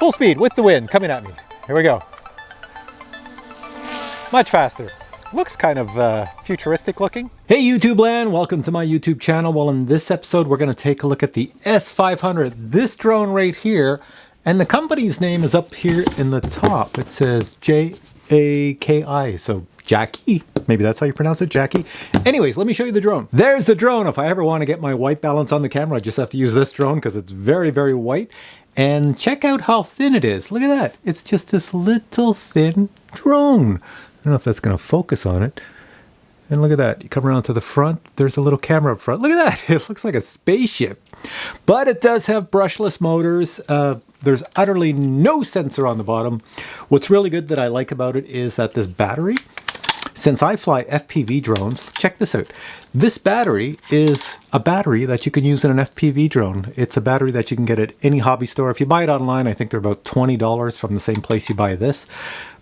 Full speed with the wind coming at me. Here we go. Much faster. Looks kind of futuristic looking. Hey YouTube land, welcome to my YouTube channel. Well, in this episode, we're gonna take a look at the S500, this drone right here. And the company's name is up here in the top. It says J-A-K-I, so Jackie. Maybe that's how you pronounce it, Jackie. Anyways, let me show you the drone. There's the drone. If I ever want to get my white balance on the camera, I just have to use this drone because it's very, very white. And check out how thin it is. Look at that. It's just this little thin drone. I don't know if that's going to focus on it. And look at that. You come around to the front. There's a little camera up front. Look at that. It looks like a spaceship. But it does have brushless motors. There's utterly no sensor on the bottom. What's really good that I like about it is that this battery, since I fly FPV drones, check this out. This battery is a battery that you can use in an FPV drone. It's a battery that you can get at any hobby store. If you buy it online, I think they're about $20 from the same place you buy this.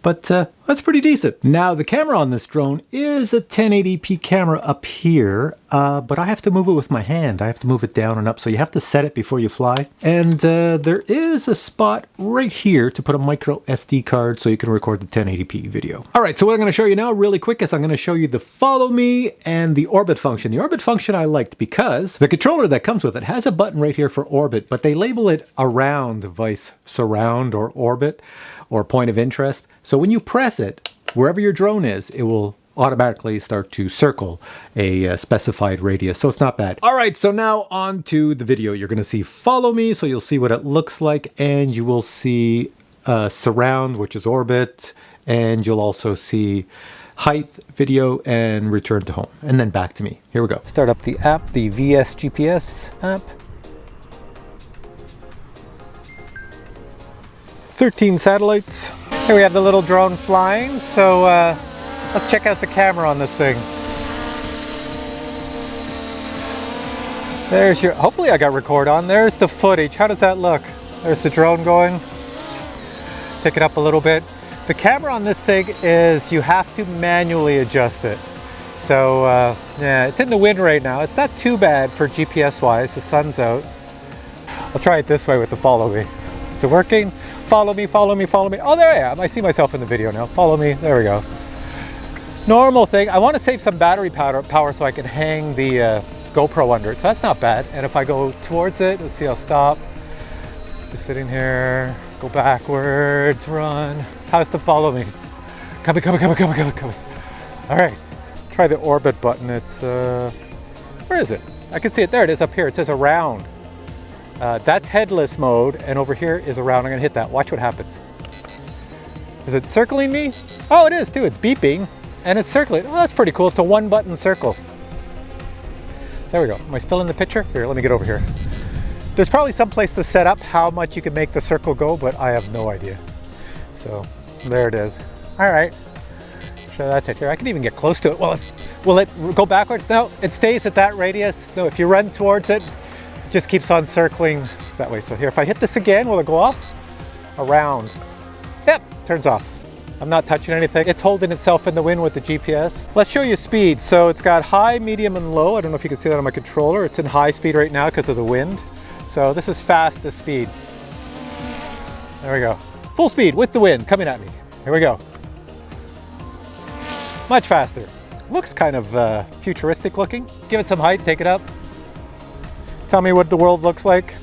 But that's pretty decent. Now, the camera on this drone is a 1080p camera up here, but I have to move it with my hand. I have to move it down and up, so you have to set it before you fly. And there is a spot right here to put a micro SD card so you can record the 1080p video. All right, so what I'm gonna show you now really quick is I'm gonna show you the follow me and the orbit function. The orbit function I liked because the controller that comes with it has a button right here for orbit, but they label it around device surround or orbit or point of interest. So when you press it, wherever your drone is, it will automatically start to circle a specified radius. So it's not bad. All right, so now on to the video. You're gonna see follow me, so you'll see what it looks like, and you will see surround, which is orbit, and you'll also see height, video, and return to home, and then back to me. Here we go. Start up the app, the VS GPS app. 13 satellites. Here we have the little drone flying, so let's check out the camera on this thing. There's your, hopefully I got record on. There's the footage. How does that look? There's the drone going. Pick it up a little bit. The camera on this thing is, you have to manually adjust it. So yeah, it's in the wind right now. It's not too bad for GPS wise. The sun's out. I'll try it this way with the follow me. Is it working? Follow me, follow me, follow me. Oh, there I am. I see myself in the video now. Follow me. There we go. Normal thing. I want to save some battery power so I can hang the GoPro under it. So that's not bad. And if I go towards it, let's see, I'll stop. Just sitting here. Go backwards, run. How's the follow me? Coming, coming, coming, coming, coming, coming. All right. Try the orbit button. It's, where is it? I can see it. There it is up here. It says around. That's headless mode, and over here is around. I'm gonna hit that. Watch what happens. Is it circling me? Oh, it is too. It's beeping, and it's circling. Oh, that's pretty cool. It's a one-button circle. There we go. Am I still in the picture? Here, let me get over here. There's probably some place to set up how much you can make the circle go, but I have no idea. So, there it is. All right. Show that right here. I can even get close to it. Well, will it go backwards? No, it stays at that radius. No, if you run towards it, just keeps on circling that way. So here, if I hit this again, will it go off? Around. Yep, turns off. I'm not touching anything. It's holding itself in the wind with the GPS. Let's show you speed. So it's got high, medium, and low. I don't know if you can see that on my controller. It's in high speed right now because of the wind. So this is fastest speed. There we go. Full speed with the wind coming at me. Here we go. Much faster. Looks kind of futuristic looking. Give it some height, take it up. Tell me what the world looks like.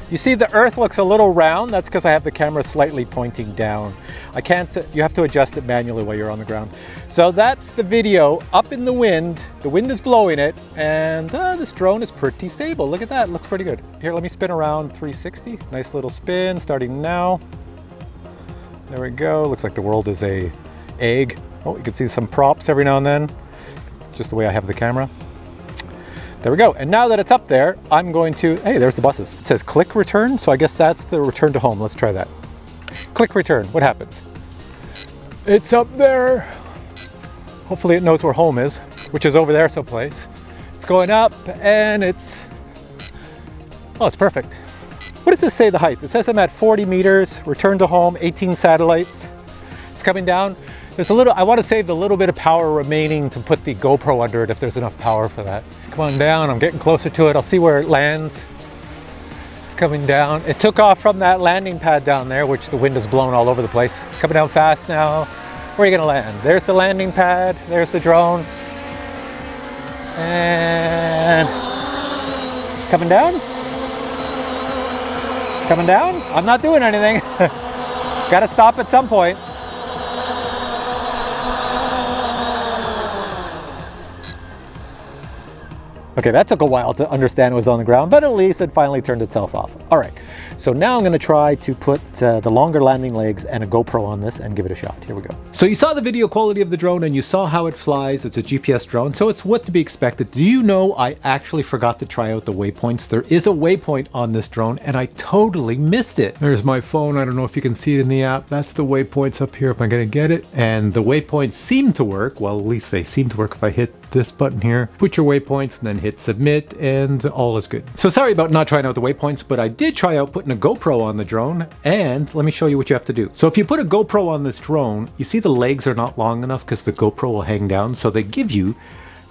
You see the earth looks a little round. That's because I have the camera slightly pointing down. I can't, you have to adjust it manually while you're on the ground. So that's the video up in the wind. The wind is blowing it, and this drone is pretty stable. Look at that, looks pretty good. Here, let me spin around 360. Nice little spin, starting now. There we go. Looks like the world is a egg. Oh, you can see some props every now and then. Just the way I have the camera. There we go. And now that it's up there, I'm going to, hey, there's the buses. It says click return. So I guess that's the return to home. Let's try that. Click return. What happens? It's up there. Hopefully it knows where home is, which is over there someplace. It's going up and it's, oh, it's perfect. What does this say the height? It says I'm at 40 meters, return to home, 18 satellites. It's coming down. There's a little, I want to save the little bit of power remaining to put the GoPro under it if there's enough power for that. Come on down, I'm getting closer to it. I'll see where it lands. It's coming down. It took off from that landing pad down there, which the wind has blown all over the place. It's coming down fast now. Where are you gonna land? There's the landing pad, there's the drone. And coming down? Coming down? I'm not doing anything. Gotta stop at some point. Okay, that took a while to understand it was on the ground, but at least it finally turned itself off. All right, so now I'm gonna try to put the longer landing legs and a GoPro on this and give it a shot. Here we go. So you saw the video quality of the drone and you saw how it flies. It's a GPS drone, so it's what to be expected. Do you know I actually forgot to try out the waypoints? There is a waypoint on this drone and I totally missed it. There's my phone. I don't know if you can see it in the app. That's the waypoints up here if I'm gonna get it. And the waypoints seem to work. Well, at least they seem to work if I hit this button here. Put your waypoints and then hit submit and all is good. So sorry about not trying out the waypoints, but I did try out putting a GoPro on the drone, and let me show you what you have to do. So if you put a GoPro on this drone, you see the legs are not long enough because the GoPro will hang down, so they give you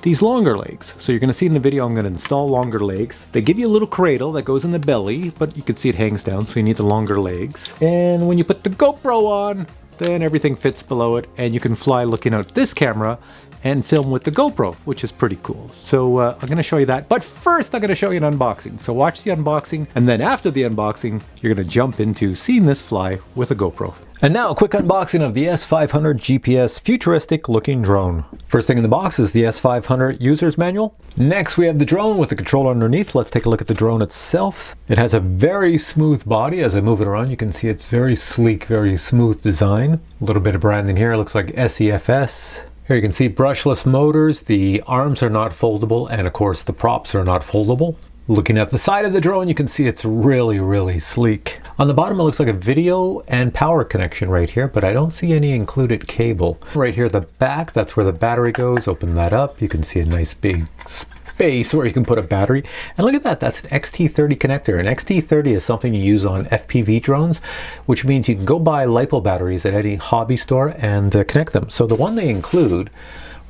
these longer legs. So you're going to see in the video I'm going to install longer legs. They give you a little cradle that goes in the belly, but you can see it hangs down, so you need the longer legs. And when you put the GoPro on, then everything fits below it, and you can fly looking out this camera and film with the GoPro, which is pretty cool. So I'm going to show you that. But first, I'm going to show you an unboxing. So watch the unboxing, and then after the unboxing, you're going to jump into seeing this fly with a GoPro. And now a quick unboxing of the S500 GPS futuristic looking drone. First thing in the box is the S500 user's manual. Next we have the drone with the controller underneath. Let's take a look at the drone itself. It has a very smooth body. As I move it around you can see it's very sleek, very smooth design. A little bit of branding here. It looks like SEFS. Here you can see brushless motors. The arms are not foldable, and of course the props are not foldable. Looking at the side of the drone, you can see it's really, really sleek. On the bottom, it looks like a video and power connection right here, but I don't see any included cable. Right here at the back, that's where the battery goes. Open that up. You can see a nice big space where you can put a battery. And look at that, that's an XT30 connector. An XT30 is something you use on FPV drones, which means you can go buy LiPo batteries at any hobby store and connect them. So the one they include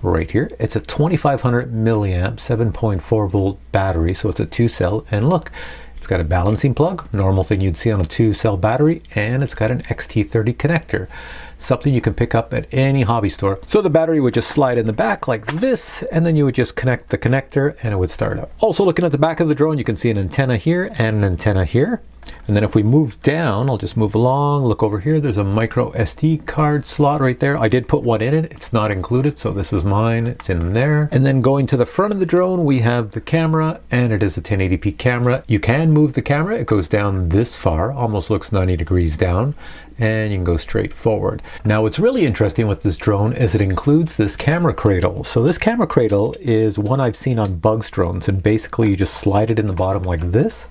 right here, it's a 2500 milliamp 7.4 volt battery, so it's a 2-cell, and look, it's got a balancing plug, normal thing you'd see on a 2-cell battery, and it's got an XT30 connector, something you can pick up at any hobby store. So the battery would just slide in the back like this, and then you would just connect the connector and it would start up. Also looking at the back of the drone, you can see an antenna here and an antenna here. And then if we move down, I'll just move along, look over here, there's a micro SD card slot right there. I did put one in it, it's not included, so this is mine, it's in there. And then going to the front of the drone, we have the camera, and it is a 1080p camera. You can move the camera, it goes down this far, almost looks 90 degrees down, and you can go straight forward. Now what's really interesting with this drone is it includes this camera cradle. So this camera cradle is one I've seen on Bugs drones, and basically you just slide it in the bottom like this.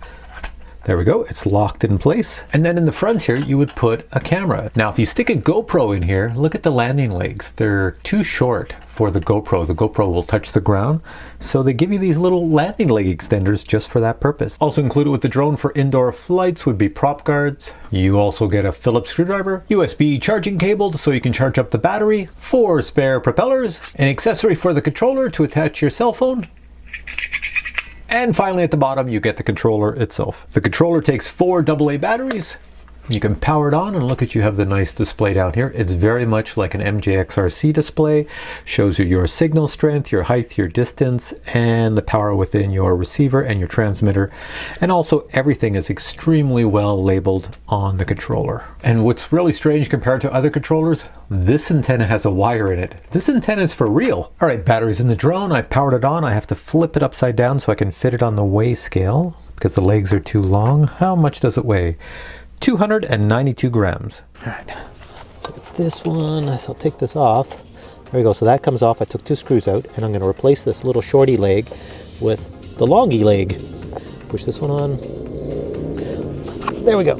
There we go, it's locked in place. And then in the front here, you would put a camera. Now, if you stick a GoPro in here, look at the landing legs. They're too short for the GoPro. The GoPro will touch the ground. So they give you these little landing leg extenders just for that purpose. Also included with the drone for indoor flights would be prop guards. You also get a Phillips screwdriver, USB charging cable so you can charge up the battery, 4 spare propellers, an accessory for the controller to attach your cell phone, and finally at the bottom you get the controller itself. The controller takes 4 AA batteries. You can power it on, and look at, you have the nice display down here. It's very much like an MJXRC display. Shows you your signal strength, your height, your distance, and the power within your receiver and your transmitter. And also everything is extremely well labeled on the controller. And what's really strange compared to other controllers, this antenna has a wire in it. This antenna is for real. All right, batteries in the drone. I've powered it on. I have to flip it upside down so I can fit it on the weigh scale because the legs are too long. How much does it weigh? 292 grams. All right, so this one, so I'll take this off. There we go, so that comes off. I took 2 screws out, and I'm going to replace this little shorty leg with the longy leg. Push this one on. There we go.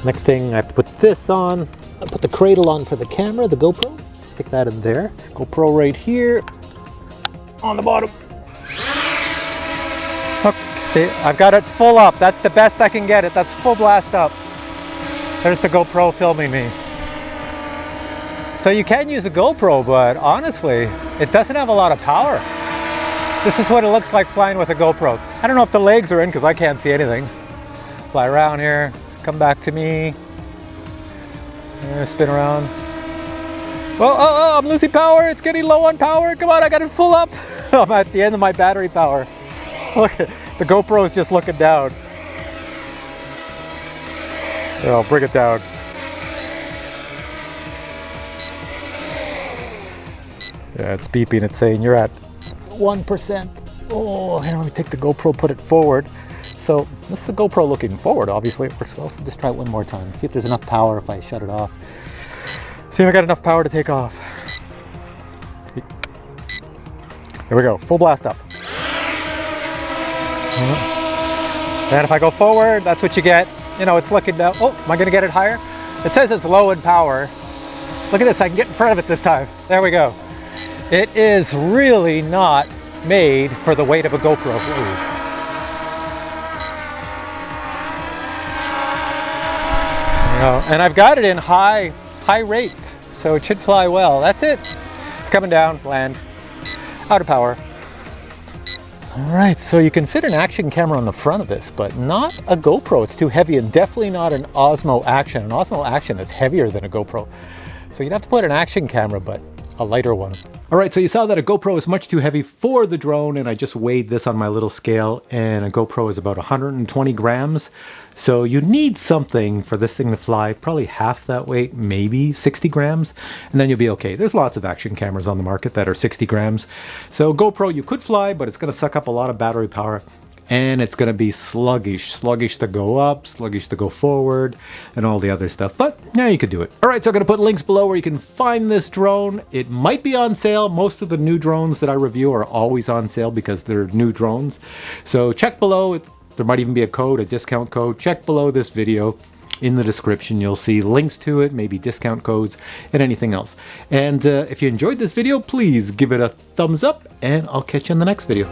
Next thing, I have to put this on. I'll put the cradle on for the camera, the GoPro. Stick that in there. GoPro right here on the bottom. Okay, see, I've got it full up. That's the best I can get it. That's full blast up. There's the GoPro filming me. So you can use a GoPro, but honestly, it doesn't have a lot of power. This is what it looks like flying with a GoPro. I don't know if the legs are in because I can't see anything. Fly around here, come back to me. Spin around. Oh, I'm losing power. It's getting low on power. Come on, I got it full up. I'm at the end of my battery power. Look, the GoPro is just looking down. Here, I'll bring it down. Yeah, it's beeping. It's saying you're at 1%. Oh, here, let me take the GoPro, put it forward. So this is the GoPro looking forward. Obviously, it works well. Just try it one more time. See if there's enough power if I shut it off. See if I got enough power to take off. Here we go. Full blast up. And if I go forward, that's what you get. You know, it's looking down. Oh, am I going to get it higher? It says it's low in power. Look at this. I can get in front of it this time. There we go. It is really not made for the weight of a GoPro. Ooh. And I've got it in high rates, so it should fly well. That's it. It's coming down, land, out of power. All right, so you can fit an action camera on the front of this, but not a GoPro. It's too heavy, and definitely not an Osmo Action. An Osmo Action is heavier than a GoPro. So you'd have to put an action camera, but a lighter one. All right, so you saw that a GoPro is much too heavy for the drone, and I just weighed this on my little scale, and a GoPro is about 120 grams. So you need something for this thing to fly, probably half that weight, maybe 60 grams, and then you'll be okay. There's lots of action cameras on the market that are 60 grams. So GoPro you could fly, but it's gonna suck up a lot of battery power, and it's going to be sluggish to go up, sluggish to go forward, and all the other stuff. But yeah, you could do it. All right, so I'm going to put links below where you can find this drone. It might be on sale. Most of the new drones that I review are always on sale because they're new drones. So check below. There might even be a code, a discount code. Check below this video. In the description, you'll see links to it, maybe discount codes, and anything else. And if you enjoyed this video, please give it a thumbs up, and I'll catch you in the next video.